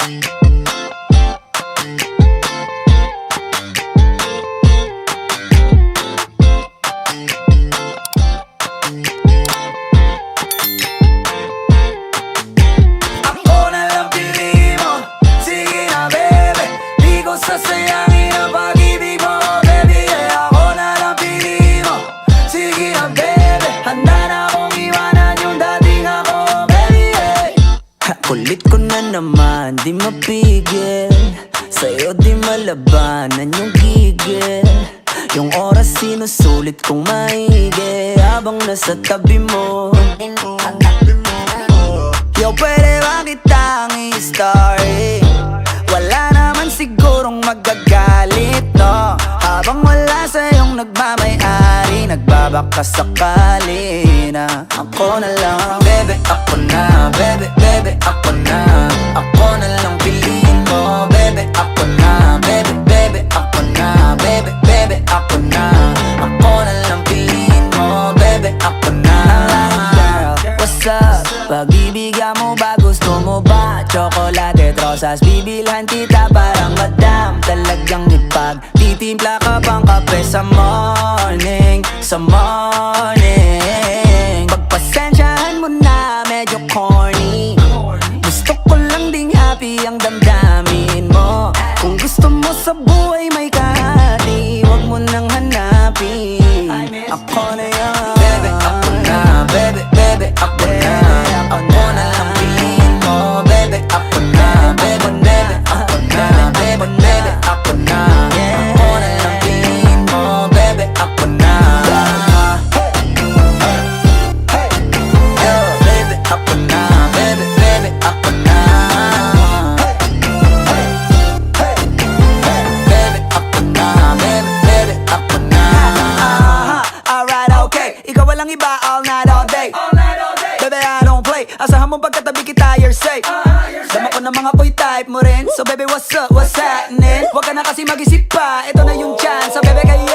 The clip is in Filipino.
Ako na lang pili mo, sige na bebe. Di ko sasayangin ang pag-ibig mo, baby. Ako na lang pili mo, sige na bebe. Handa na akong iwanan yung dating ako, baby. Kulit ko na naman, di mapigil. Sa'yo di malabanan yung gigil. Yung oras sinusulit kong maigi habang nasa tabi mo. Yo, pwede ba kitang i-story? Wala naman sigurong magagalit, no? Habang wala sa'yong nagmamayari, nagbabaka sakali na ako na lang. Bebe, ako na, bebe, bebe, ako na. Ako na lang piliin mo, bebe, ako na. Bebe, bebe, ako na, bebe, bebe, ako na. Ako na lang piliin mo, bebe, ako na. What's up? Pag-ibigyan mo ba? Gusto mo ba? Chocolate at rosas, bibilhan kita parang madam. Talagang ipag-titimpla ka pang kape sa morning, sa morning. Pagpasensyahan mo na medyo corny, gusto ko lang ding happy ang damdamin mo. Kung gusto mo sa buhay may kahati, wag mo nang hanapin. Ako na yan. Bebe, ako na. Bebe, bebe, ako na. Ako na lang piliin mo. Bebe, ako na. Bebe, bebe, ako na. Bebe, bebe, ako na. Ako na lang piliin mo. Bebe, ako na. Yo, bebe, ako na. Bebe, bebe, ako na. Bebe, ako na. Bebe, bebe, ako na. Alright, okay. Ikaw walang iba all night, all day. Baby, I don't play. Asahan mo pagkatabi kita, you're safe. Dama ko ng mga boy type mo rin. So baby, what's up, what's happening? Huwag ka na kasi mag-isip pa. Ito na yung chance. So baby, kayo